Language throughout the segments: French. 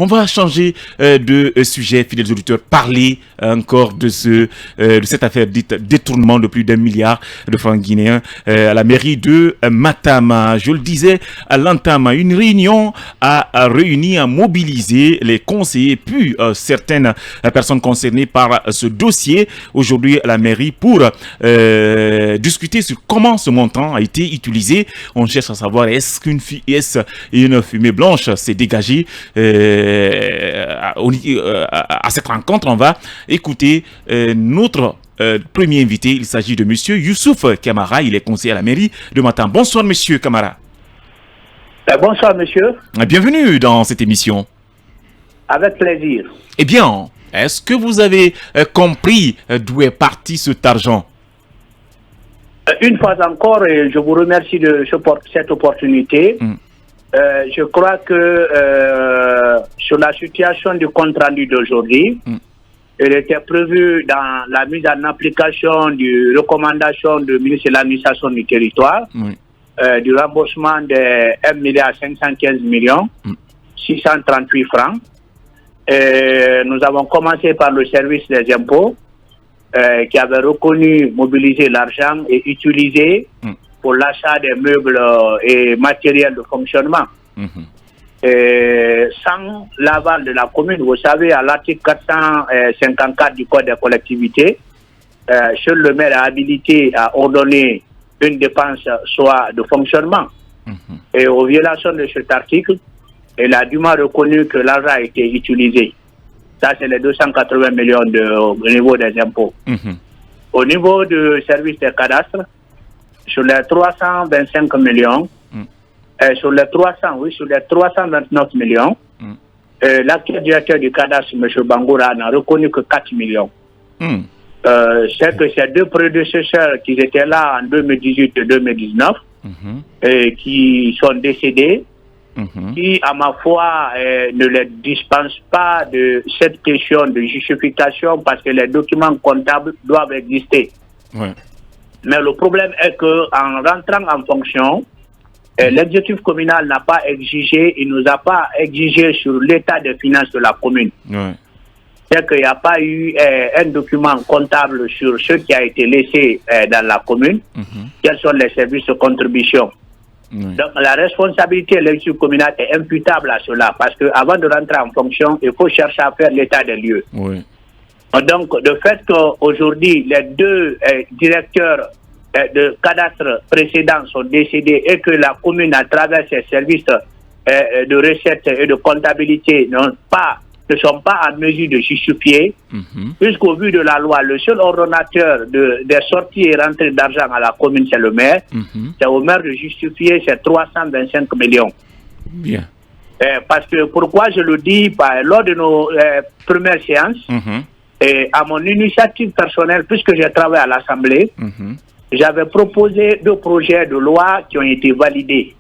On va changer de sujet, fidèles auditeurs, parler encore de cette affaire dite détournement de plus d'1 milliard de francs guinéens à la mairie de Matama. Je le disais à l'entame, une réunion a réuni, a mobilisé les conseillers puis certaines personnes concernées par ce dossier aujourd'hui à la mairie pour discuter sur comment ce montant a été utilisé. On cherche à savoir est-ce une fumée blanche s'est dégagée à cette rencontre. On va écouter notre premier invité. Il s'agit de monsieur Youssouf Kamara. Il est conseiller à la mairie de Matam. Bonsoir monsieur Kamara. Bonsoir monsieur. Bienvenue dans cette émission. Avec plaisir. Eh bien, est-ce que vous avez compris d'où est parti cet argent? Une fois encore, je vous remercie de cette opportunité. Je crois que sur la situation du compte rendu d'aujourd'hui, il était prévu dans la mise en application des recommandations du ministre de l'administration du territoire, du remboursement de 1,515 milliard 638 francs. Nous avons commencé par le service des impôts qui avait reconnu mobiliser l'argent et utiliser pour l'achat des meubles et matériels de fonctionnement. Sans l'aval de la commune, vous savez, à l'article 454 du Code des collectivités, seul le maire est habilité à ordonner une dépense soit de fonctionnement. Et aux violations de cet article, il a dûment reconnu que l'argent a été utilisé. Ça, c'est les 280 millions au niveau des impôts. Au niveau du service des cadastres, sur les 325 millions, sur les 329 millions, l'actuel directeur du cadastre, M. Bangoura, n'a reconnu que 4 millions. C'est que ces deux prédécesseurs qui étaient là en 2018 et 2019, qui sont décédés, qui, à ma foi, ne les dispense pas de cette question de justification parce que les documents comptables doivent exister. Mais le problème est qu'en rentrant en fonction, l'exécutif communal n'a pas exigé, il ne nous a pas exigé sur l'état des finances de la commune. C'est qu'il n'y a pas eu un document comptable sur ce qui a été laissé dans la commune, quels sont les services de contribution. Donc la responsabilité de l'exécutif communal est imputable à cela, parce qu'avant de rentrer en fonction, il faut chercher à faire l'état des lieux. Donc le fait qu'aujourd'hui les deux directeurs de cadastre précédents sont décédés et que la commune, à travers ses services de recettes et de comptabilité, ne sont pas en mesure de justifier, puisqu'au vu de la loi, le seul ordonnateur des sorties et rentrées d'argent à la commune, c'est le maire. C'est au maire de justifier ces 325 millions. Parce que, pourquoi je le dis, lors de nos premières séances, et à mon initiative personnelle, puisque j'ai travaillé à l'Assemblée, j'avais proposé 2 projets de loi qui ont été validés.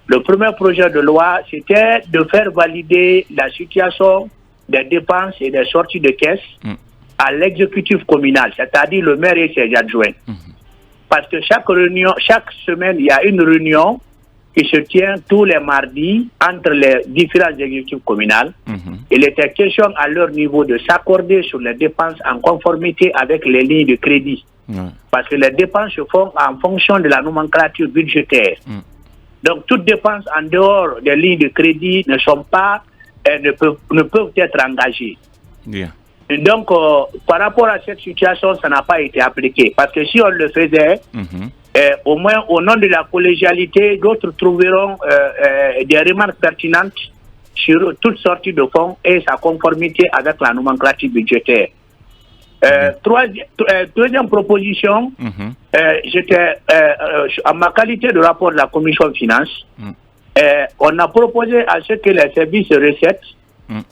Le premier projet de loi, c'était de faire valider la situation des dépenses et des sorties de caisse à l'exécutif communal, c'est-à-dire le maire et ses adjoints. Parce que chaque semaine, il y a une réunion qui se tient tous les mardis entre les différents exécutifs communaux. Il était question à leur niveau de s'accorder sur les dépenses en conformité avec les lignes de crédit. Parce que les dépenses se font en fonction de la nomenclature budgétaire. Donc, toutes dépenses en dehors des lignes de crédit ne peuvent être engagées. Et donc, par rapport à cette situation, ça n'a pas été appliqué. Parce que si on le faisait, au moins au nom de la collégialité, d'autres trouveront des remarques pertinentes sur toute sortie de fonds et sa conformité avec la nomenclature budgétaire. Deuxième proposition, j'étais en ma qualité de rapport de la commission de finances, on a proposé à ce que les services de recettes,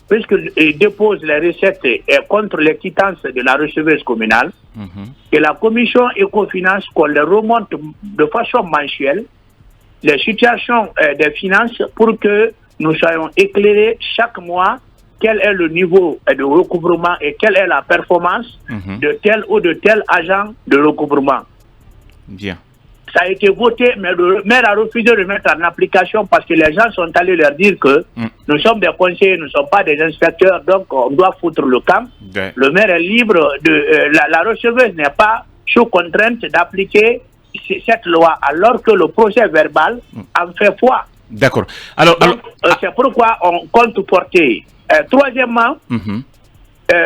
puisqu'ils déposent les recettes contre les quittances de la receveuse communale, que la commission éco-finance, qu'on les remonte de façon mensuelle, les situations des finances pour que nous soyons éclairés chaque mois quel est le niveau de recouvrement et quelle est la performance de tel ou de tel agent de recouvrement. Ça a été voté, mais le maire a refusé de mettre en application parce que les gens sont allés leur dire que nous sommes des conseillers, nous ne sommes pas des inspecteurs, donc on doit foutre le camp. Le maire est libre de... la receveuse n'est pas sous contrainte d'appliquer cette loi, alors que le procès verbal en fait foi. D'accord. C'est pourquoi on compte porter. Troisièmement,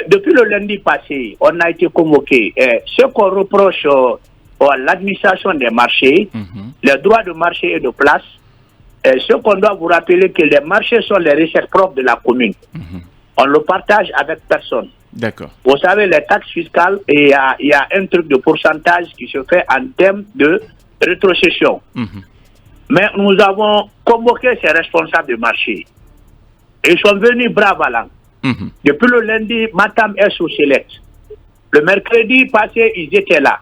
depuis le lundi passé, on a été convoqué. Ce qu'on reproche à l'administration des marchés, les droits de marché et de place, ce qu'on doit vous rappeler que les marchés sont les recettes propres de la commune. On le partage avec personne. D'accord. Vous savez, les taxes fiscales, il y a un truc de pourcentage qui se fait en termes de rétrocession. Mais nous avons convoqué ces responsables de marché. Ils sont venus bras allants. Depuis le lundi, Matam est sous select. Le mercredi passé, ils étaient là,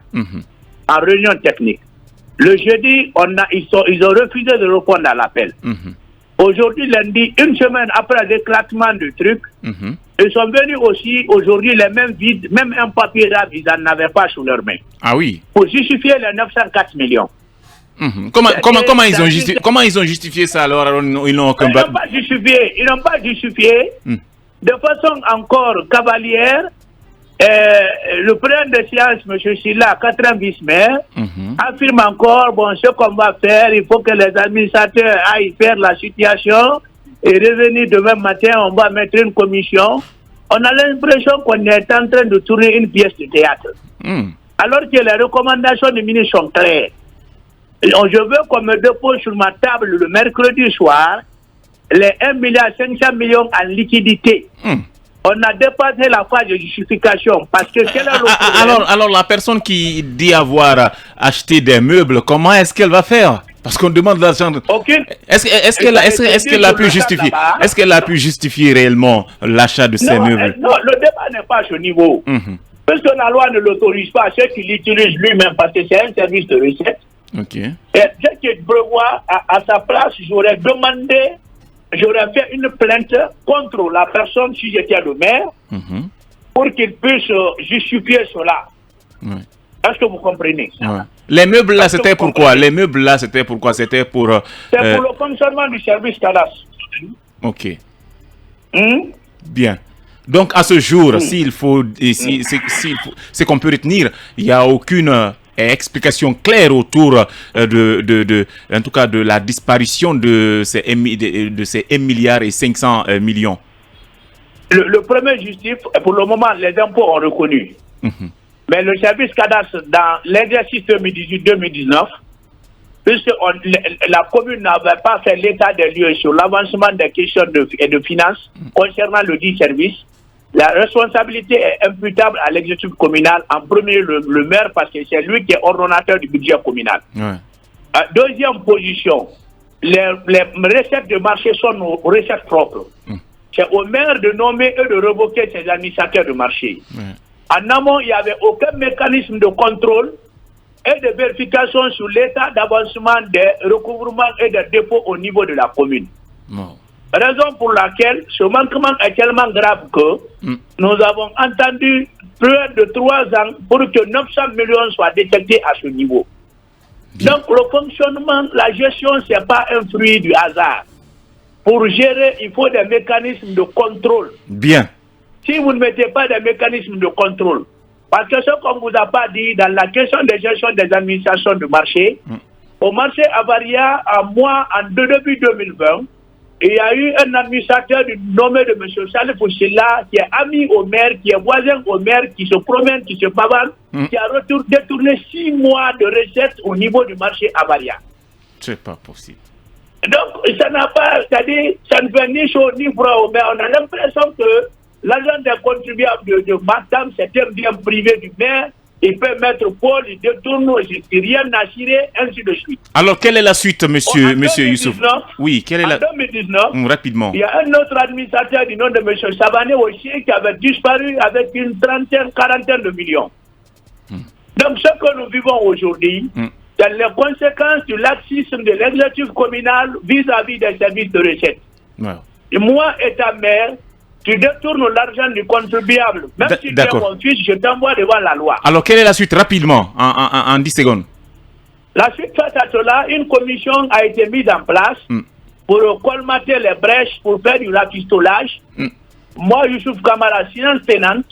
en réunion technique. Le jeudi, ils ont refusé de répondre à l'appel. Aujourd'hui, lundi, une semaine après l'éclatement du truc, ils sont venus aussi, aujourd'hui, les mêmes vides, même un papier d'âme, ils n'en avaient pas sous leurs mains. Ah oui. Pour justifier les 904 millions. Comment ils ont justifié ça alors? Ils n'ont pas justifié. Ils n'ont pas justifié. De façon encore cavalière, le président de séance, M. Silla, 4e vice-maire, affirme encore, ce qu'on va faire, il faut que les administrateurs aillent faire la situation et revenir demain matin, on va mettre une commission. On a l'impression qu'on est en train de tourner une pièce de théâtre. Alors que les recommandations du ministre sont claires. Je veux qu'on me dépose sur ma table le mercredi soir les 1,5 milliard en liquidité. On a dépassé la phase de justification parce que quel est le alors la personne qui dit avoir acheté des meubles, comment est-ce qu'elle va faire? Parce qu'on demande l'argent. Est-ce qu'elle a pu justifier? Est-ce qu'elle a pu justifier réellement l'achat de ces meubles? Non, le débat n'est pas à ce niveau. Parce que la loi ne l'autorise pas, ceux qui l'utilisent lui-même parce que c'est un service de recette. Et ce qui prévoit à sa place, j'aurais fait une plainte contre la personne si j'étais le maire pour qu'il puisse justifier cela. Est-ce que vous comprenez? Les meubles là, c'était pourquoi? C'était pour le fonctionnement du service cadastre. Ok. Bien. Donc à ce jour, c'est qu'on peut retenir, il n'y a aucune explication claire autour en tout cas de la disparition de ces 1,5 milliard. Le premier justif, pour le moment, les impôts ont reconnu. Mais le service cadastre, dans l'exercice 2018-2019, puisque la commune n'avait pas fait l'état des lieux sur l'avancement des questions de finances concernant le dit service, la responsabilité est imputable à l'exécutif communal, en premier le maire, parce que c'est lui qui est ordonnateur du budget communal. Deuxième position, les recettes de marché sont nos recettes propres. C'est au maire de nommer et de révoquer ses administrateurs de marché. En amont, il n'y avait aucun mécanisme de contrôle et de vérification sur l'état d'avancement des recouvrements et des dépôts au niveau de la commune. Raison pour laquelle ce manquement est tellement grave que nous avons entendu plus de 3 ans pour que 900 millions soient détectés à ce niveau. Donc le fonctionnement, la gestion, ce n'est pas un fruit du hasard. Pour gérer, il faut des mécanismes de contrôle. Si vous ne mettez pas des mécanismes de contrôle, parce que ce qu'on ne vous a pas dit dans la question de gestion des administrations de marché, au marché Avaria, en début 2020, il y a eu un administrateur nommé de M. Salif Oussila qui est ami au maire, qui est voisin au maire, qui se promène, qui se pavane, qui a détourné 6 mois de recettes au niveau du marché Avaria. C'est pas possible. Donc, ça n'a pas, c'est-à-dire, ça ne fait ni chaud ni froid au maire. On a l'impression que l'agent des contribuables de Matam, c'est un bien privé du maire. Il peut mettre Paul, il détourne, rien n'a tiré, ainsi de suite. Alors, quelle est la suite, monsieur Youssouf? Oui, quelle est la... En 2019, rapidement. Il y a un autre administrateur du nom de M. Savané aussi qui avait disparu avec une quarantaine de millions. Donc, ce que nous vivons aujourd'hui, c'est les conséquences du laxisme de l'exécutif communal vis-à-vis des services de recette. Et moi, étant maire, tu détournes l'argent du contribuable. Même si tu es mon fils, je t'envoie devant la loi. Alors, quelle est la suite rapidement, en 10 secondes? La suite face à cela, une commission a été mise en place pour colmater les brèches, pour faire du rafistolage. Moi, Youssouf Kamara, silence tenante,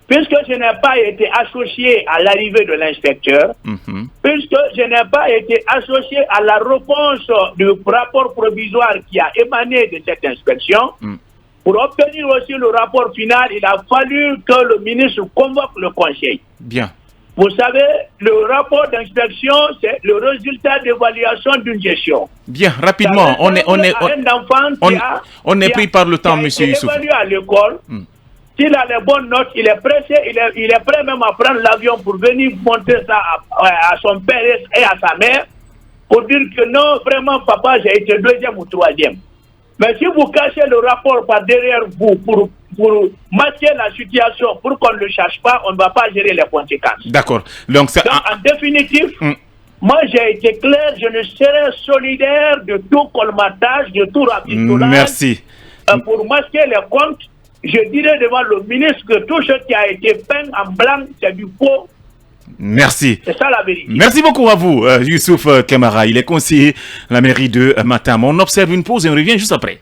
puisque je n'ai pas été associé à l'arrivée de l'inspecteur, puisque je n'ai pas été associé à la réponse du rapport provisoire qui a émané de cette inspection, pour obtenir aussi le rapport final, il a fallu que le ministre convoque le conseil. Bien. Vous savez, le rapport d'inspection, c'est le résultat d'évaluation d'une gestion. Bien, rapidement, on est pris par le temps, monsieur Youssouf. Il est évalué à l'école. S'il a les bonnes notes, il est pressé, il est prêt même à prendre l'avion pour venir montrer ça à son père et à sa mère, pour dire que non, vraiment, papa, j'ai été deuxième ou troisième. Mais si vous cachez le rapport par derrière vous pour masquer la situation, pour qu'on ne le cherche pas, on ne va pas gérer les conséquences. D'accord. Donc, en définitive, moi j'ai été clair, je ne serai solidaire de tout colmatage, de tout rafistolage. Merci. Pour masquer les comptes, je dirais devant le ministre que tout ce qui a été peint en blanc, c'est du faux. Merci. C'est ça la vérité. Merci beaucoup à vous, Youssouf Kamara. Il est conseiller à la mairie de Matam. On observe une pause et on revient juste après.